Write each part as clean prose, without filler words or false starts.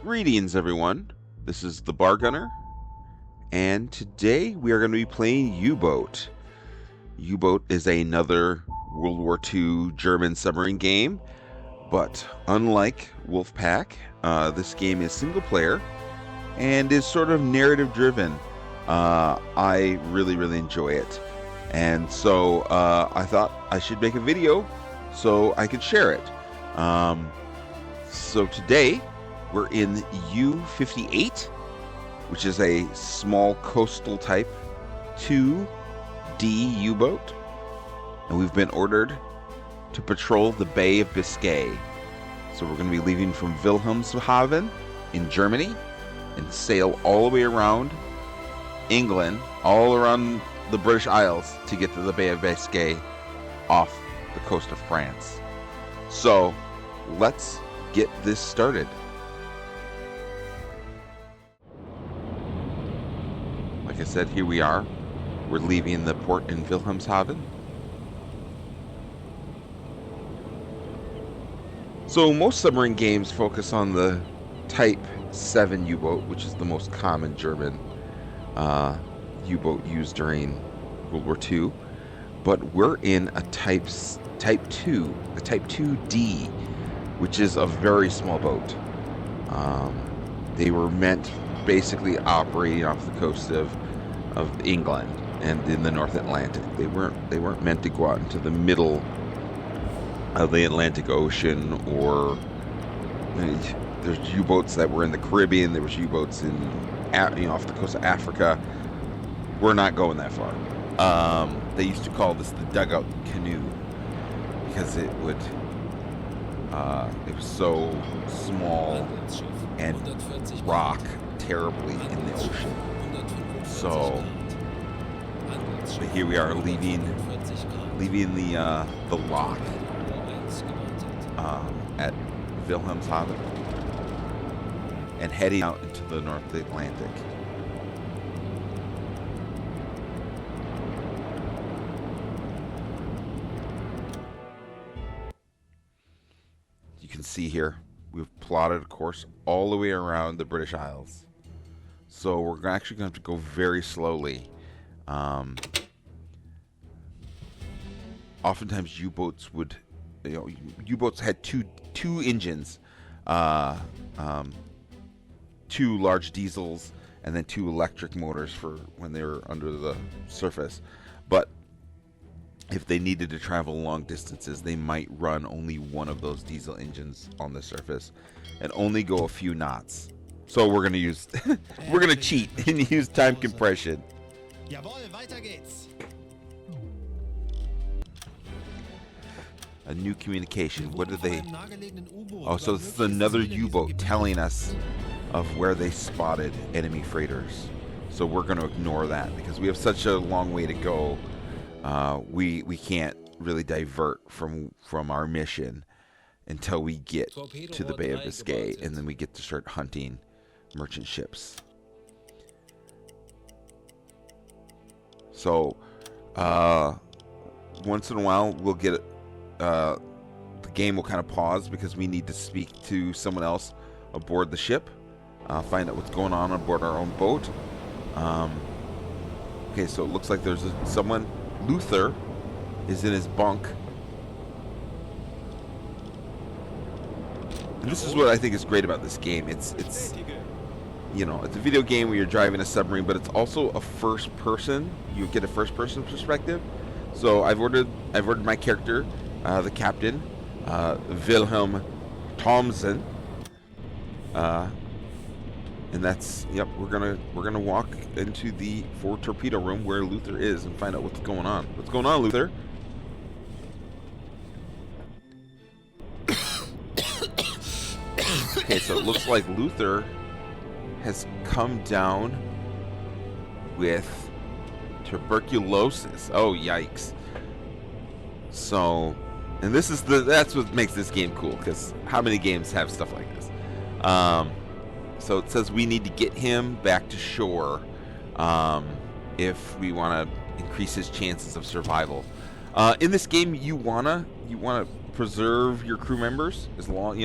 Greetings, everyone. This is the Bar Gunner, and today we are going to be playing U-Boat. U-Boat is another World War II German submarine game, but unlike Wolfpack, this game is single player and is sort of narrative driven. I really enjoy it, and so I thought I should make a video so I could share it. So today we're in U-58, which is a small coastal type 2D U-boat, and we've been ordered to patrol the Bay of Biscay. So we're going to be leaving from Wilhelmshaven in Germany and sail all the way around England, all around the British Isles to get to the Bay of Biscay off the coast of France. So let's get this started. Like I said, here we are. We're leaving the port in Wilhelmshaven. So most submarine games focus on the Type 7 U-boat, which is the most common German U-boat used during World War II. But we're in a Type 2, a Type 2D, which is a very small boat. They were meant basically operating off the coast of England and in the North Atlantic. They weren't meant to go out into the middle of the Atlantic Ocean, or there's U-boats that were in the Caribbean. There was U-boats in off the coast of Africa. We're not going that far. They used to call this the dugout canoe because it was so small and rock terribly in the ocean. So here we are leaving the lock at Wilhelmshaven and heading out into the North Atlantic. You can see here we've plotted a course all the way around the British Isles. So we're actually going to have to go very slowly. Oftentimes U-boats would, U-boats had two engines, 2 large diesels, and then 2 electric motors for when they were under the surface. But if they needed to travel long distances, they might run only one of those diesel engines on the surface and only go a few knots. So we're going to use, we're going to cheat and use time compression. Jawohl, weiter geht's. A new communication. What did they? Oh, so this is another U-boat telling us of where they spotted enemy freighters. So we're going to ignore that because we have such a long way to go. We can't really divert from our mission until we get to the Bay of Biscay, and then we get to start hunting merchant ships. So once in a while we'll get the game will kind of pause because we need to speak to someone else aboard the ship, find out what's going on aboard our own boat. Okay, so it looks like there's someone. Luther is in his bunk. And this is what I think is great about this game. It's it's a video game where you're driving a submarine, but it's also a first person. You get a first person perspective. So I've ordered my character, the captain, Wilhelm Thomsen, and that's we're gonna walk into the forward torpedo room where Luther is and find out what's going on. What's going on, Luther? Okay, so it looks like Luther has come down with tuberculosis. Oh, yikes. So, and that's what makes this game cool, because how many games have stuff like this? So it says we need to get him back to shore if we want to increase his chances of survival. In this game, you wanna preserve your crew members as long,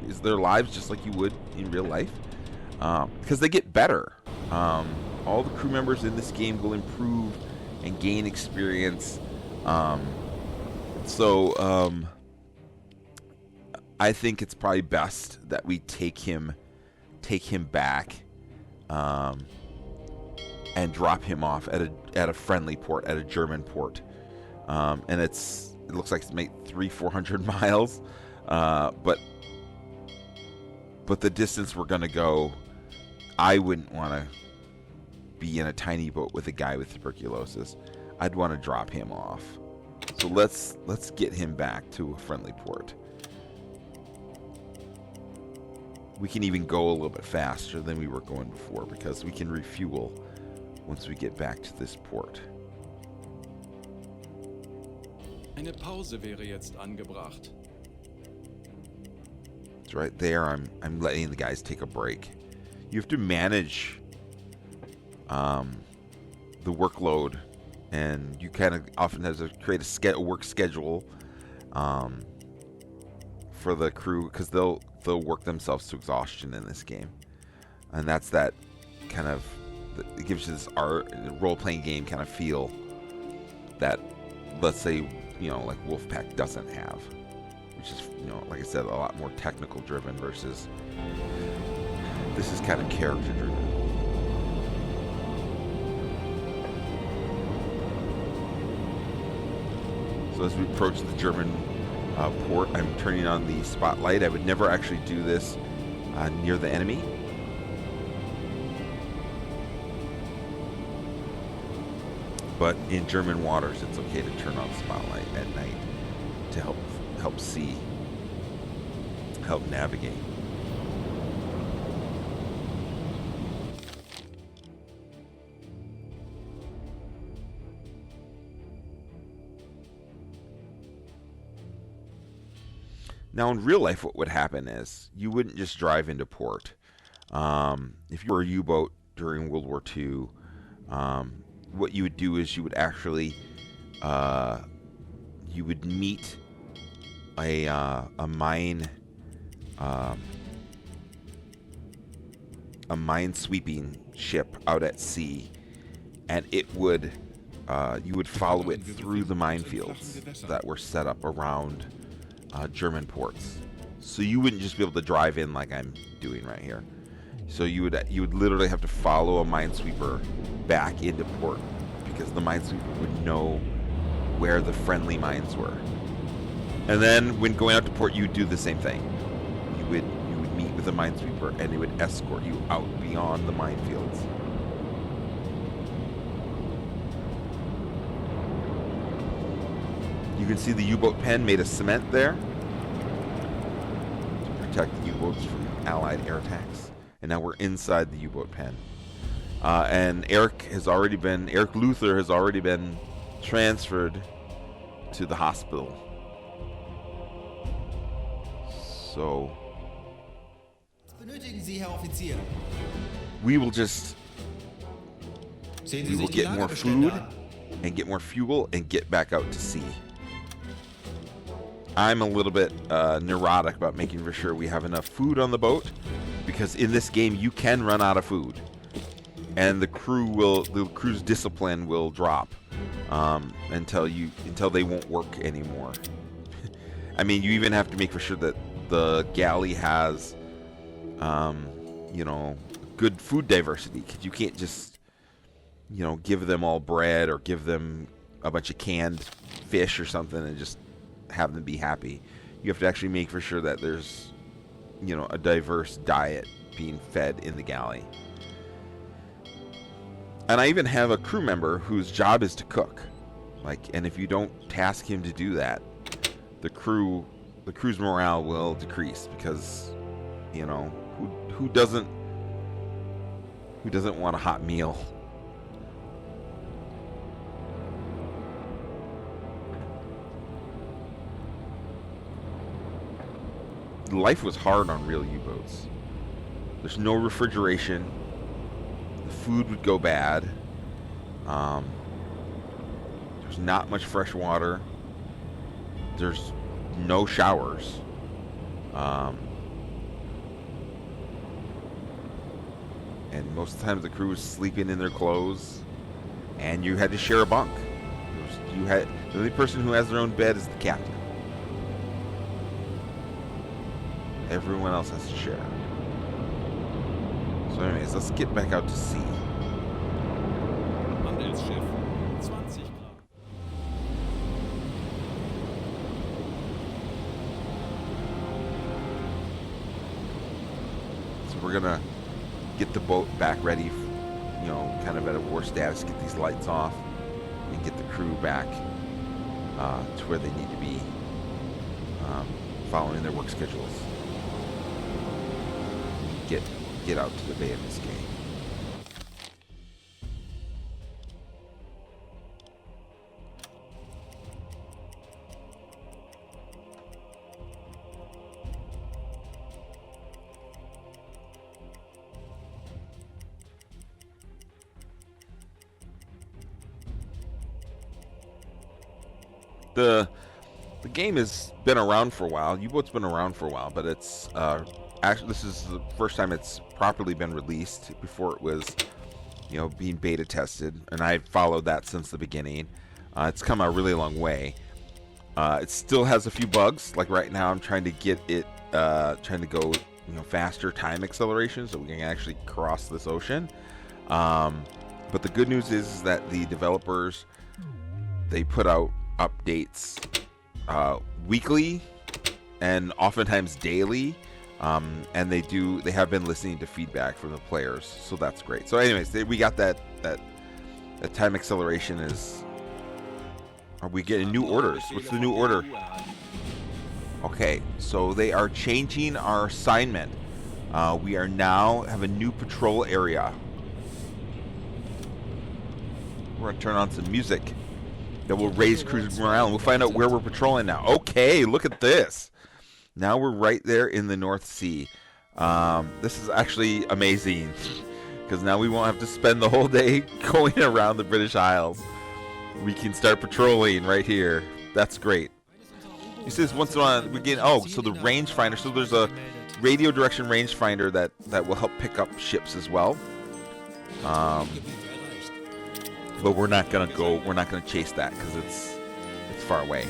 is their lives just like you would in real life, because they get better. All the crew members in this game will improve and gain experience. So I think it's probably best that we take him back, and drop him off at a friendly port, at a German port. And it looks like it's made 400 miles, but the distance we're gonna go, I wouldn't want to be in a tiny boat with a guy with tuberculosis. I'd want to drop him off. So let's get him back to a friendly port. We can even go a little bit faster than we were going before because we can refuel once we get back to this port. Eine Pause wäre jetzt angebracht. It's right there. I'm letting the guys take a break. You have to manage the workload, and you kind of often have to create a work schedule for the crew, because they'll work themselves to exhaustion in this game, and that's that kind of, it gives you this role-playing game kind of feel that, let's say, like Wolfpack doesn't have, which is, like I said, a lot more technical driven versus this is kind of character driven. So as we approach the German port, I'm turning on the spotlight. I would never actually do this near the enemy. But in German waters, it's okay to turn on the spotlight at night to help see, help navigate. Now, in real life, what would happen is you wouldn't just drive into port. If you were a U-boat during World War II, what you would do is you would actually you would meet a mine sweeping ship out at sea, and it would you would follow it through the minefields that were set up around German ports. So you wouldn't just be able to drive in like I'm doing right here. So you would literally have to follow a minesweeper back into port, because the minesweeper would know where the friendly mines were. And then when going out to port, you would do the same thing. You would meet with a minesweeper, and it would escort you out beyond the minefields. You can see the U-boat pen made of cement there to protect the U-boats from Allied air attacks. And now we're inside the U-boat pen. And Eric Luther has already been transferred to the hospital. So Benötigen Sie, Herr Offizier? we will Sehen Sie sich die get more Lagerbestände food an. and get more fuel and get back out to sea. I'm a little bit neurotic about making for sure we have enough food on the boat, because in this game you can run out of food, and the crew's discipline will drop until they won't work anymore. I mean, you even have to make for sure that the galley has good food diversity, because you can't just give them all bread or give them a bunch of canned fish or something and just have them be happy. You have to actually make for sure that there's a diverse diet being fed in the galley. And I even have a crew member whose job is to cook, and if you don't task him to do that, the crew's morale will decrease, because who doesn't want a hot meal? Life was hard on real U-boats. There's no refrigeration. The food would go bad. There's not much fresh water. there's no showers. And most of the time the crew is sleeping in their clothes, and you had to share a bunk. The only person who has their own bed is the captain. Everyone else has to share. So anyways, let's get back out to sea. Handelsschiff. 20 Grad. So we're gonna get the boat back ready, you know, kind of at a war status, get these lights off, and get the crew back to where they need to be, following their work schedules. Get out to the Bay of Biscay. The game has been around for a while. U-Boat's been around for a while, but it's actually, this is the first time it's properly been released. Before it was, you know, being beta tested, and I followed that since the beginning. It's come a really long way. It still has a few bugs. Like right now, I'm trying to get it, trying to go, you know, faster time acceleration so we can actually cross this ocean. But the good news is that the developers, they put out updates weekly and oftentimes daily, and they have been listening to feedback from the players, so that's great. So anyways, we got that time acceleration. Is, are we getting new orders? What's the new order? Okay, so they are changing our assignment. We are now have a new patrol area. We're gonna turn on some music that will raise cruiser morale, and we'll find out where we're patrolling now. Okay, look at this. Now we're right there in the North Sea. This is actually amazing, because now we won't have to spend the whole day going around the British Isles. We can start patrolling right here. That's great. He says once in a while we get, oh, so the rangefinder. So there's a radio direction rangefinder that will help pick up ships as well. But we're not gonna chase that because it's far away.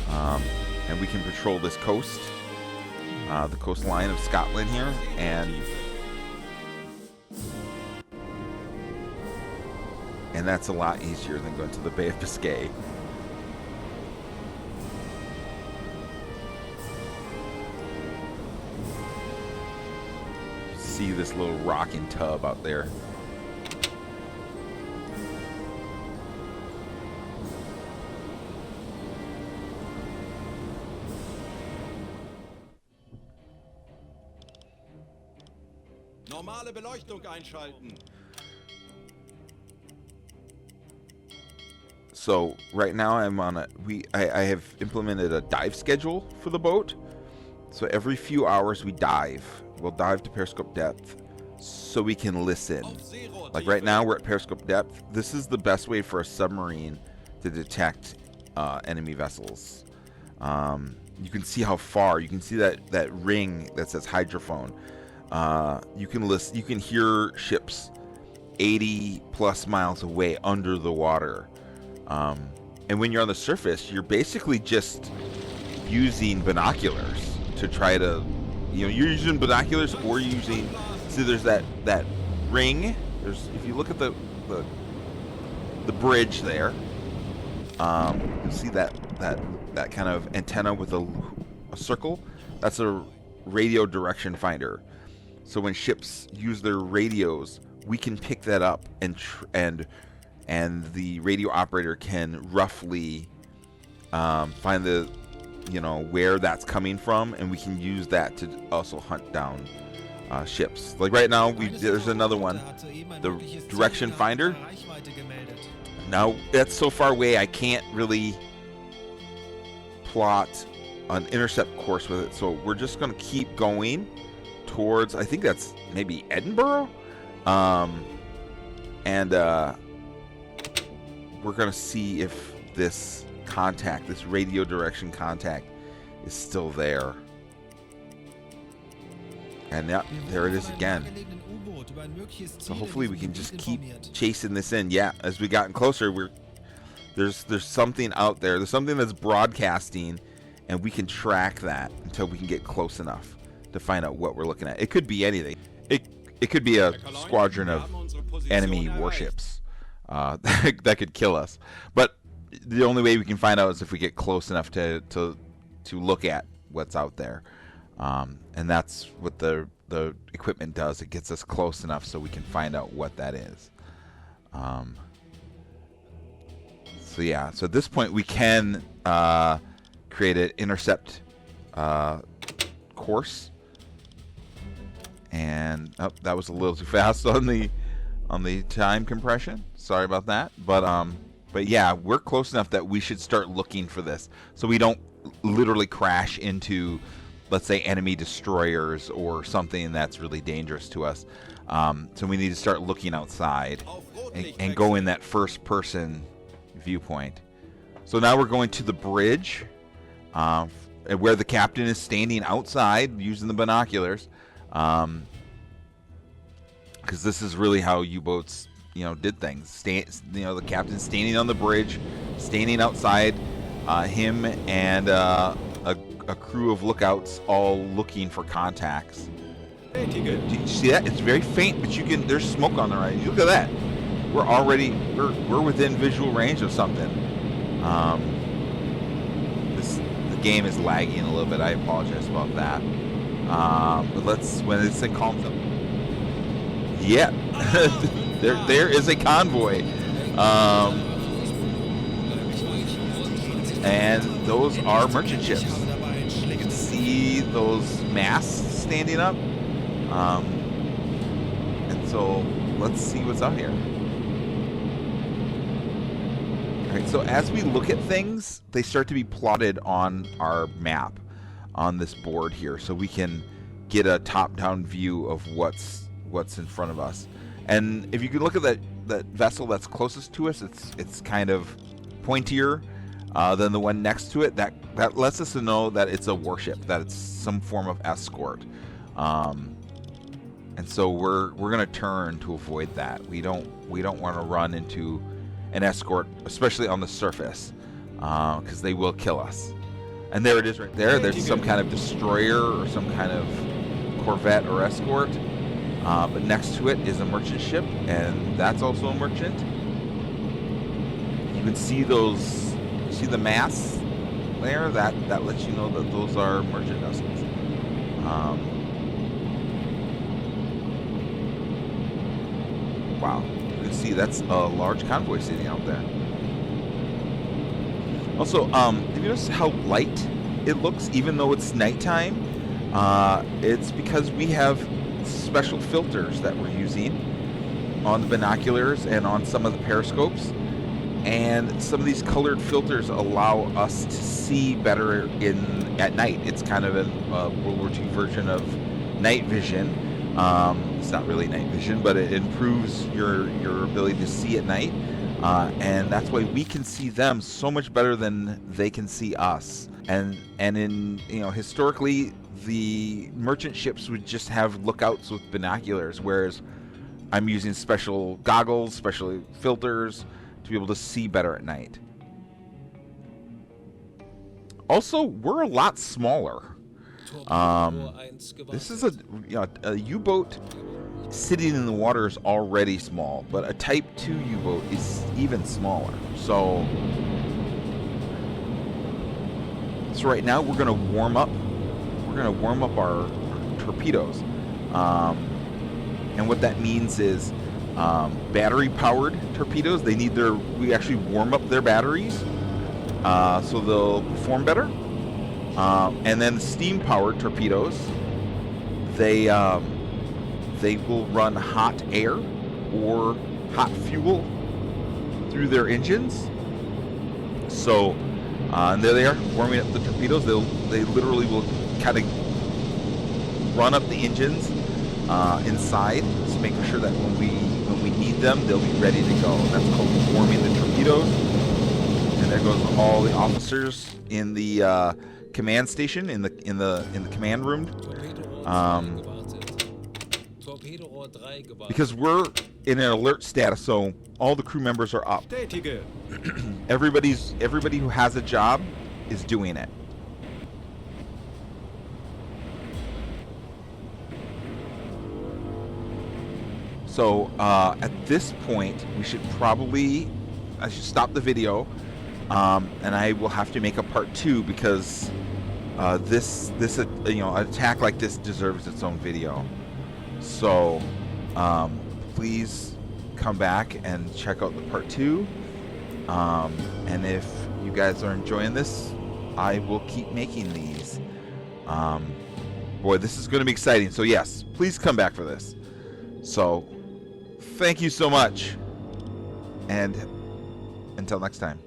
And we can patrol this coast, the coastline of Scotland here, and that's a lot easier than going to the Bay of Biscay. See this little rocking tub out there. Normale Beleuchtung einschalten. So right now I'm on I have implemented a dive schedule for the boat. So every few hours we dive. We'll dive to periscope depth so we can listen. Like right now we're at periscope depth. This is the best way for a submarine to detect enemy vessels. You can see how far. You can see that ring that says hydrophone. You can hear ships 80 plus miles away under the water. And when you're on the surface, you're basically just using binoculars to try to, you're using binoculars, or using, see there's that ring. If you look at the bridge there, you'll see that kind of antenna with a circle. That's a radio direction finder. So when ships use their radios, we can pick that up, and the radio operator can roughly find the, where that's coming from, and we can use that to also hunt down ships. Like right now, there's another one, the direction finder. Now that's so far away, I can't really plot an intercept course with it. So we're just going to keep going towards, I think that's maybe Edinburgh, and we're gonna see if this contact, this radio direction contact, is still there. And yeah, there it is again. So hopefully we can just keep chasing this in. Yeah, as we gotten closer, there's something out there. There's something that's broadcasting, and we can track that until we can get close enough to find out what we're looking at. It could be anything. It could be a squadron of enemy warships that could kill us. But the only way we can find out is if we get close enough to look at what's out there. And that's what the equipment does. It gets us close enough so we can find out what that is. So yeah, so at this point we can create an intercept course. And that was a little too fast on the time compression. Sorry about that. But yeah, we're close enough that we should start looking for this, so we don't literally crash into, let's say, enemy destroyers or something that's really dangerous to us. So we need to start looking outside and go in that first-person viewpoint. So now we're going to the bridge, where the captain is standing outside using the binoculars. Because this is really how U-boats, did things. The captain's standing on the bridge, standing outside, him and a crew of lookouts all looking for contacts. Do you see that? It's very faint, but there's smoke on the right. Look at that. We're within visual range of something. The game is lagging a little bit. I apologize about that. But when this thing calms down. Yeah, there is a convoy, and those are merchant ships. You can see those masts standing up, and so let's see what's out here. All right, so as we look at things, they start to be plotted on our map on this board here, so we can get a top-down view of what's in front of us. And if you can look at that vessel that's closest to us, it's kind of pointier than the one next to it. That lets us know that it's a warship, that it's some form of escort. And so we're gonna turn to avoid that. We don't want to run into an escort, especially on the surface, because they will kill us. And there it is right there. There's some kind of destroyer or some kind of corvette or escort. But next to it is a merchant ship, and that's also a merchant. You can see the masts there. That lets you know that those are merchant vessels. Wow, you can see that's a large convoy sitting out there. Also, have you noticed how light it looks, even though it's nighttime? It's because we have special filters that we're using on the binoculars and on some of the periscopes, and some of these colored filters allow us to see better at night. It's kind of a World War II version of night vision. It's not really night vision, but it improves your ability to see at night, and that's why we can see them so much better than they can see us. And in historically, the merchant ships would just have lookouts with binoculars, whereas I'm using special goggles, special filters to be able to see better at night. Also, we're a lot smaller. This is a U-boat sitting in the water is already small, but a Type 2 U-boat is even smaller. So right now we're going to warm up. We're going to warm up our torpedoes, and what that means is battery-powered torpedoes. We actually warm up their batteries so they'll perform better. And then steam-powered torpedoes, they will run hot air or hot fuel through their engines. So, and there they are, warming up the torpedoes. They literally will kind of run up the engines inside to make sure that when we need them, they'll be ready to go. That's called warming the torpedoes. And And there goes all the officers in the command station, in the command room. Because we're in an alert status, so all the crew members are up. Tätige. Everybody who has a job is doing it. So at this point, I should stop the video, and I will have to make a part 2 because this an attack like this deserves its own video. So please come back and check out the part 2. And if you guys are enjoying this, I will keep making these. Boy, this is going to be exciting. So yes, please come back for this. So thank you so much, and until next time.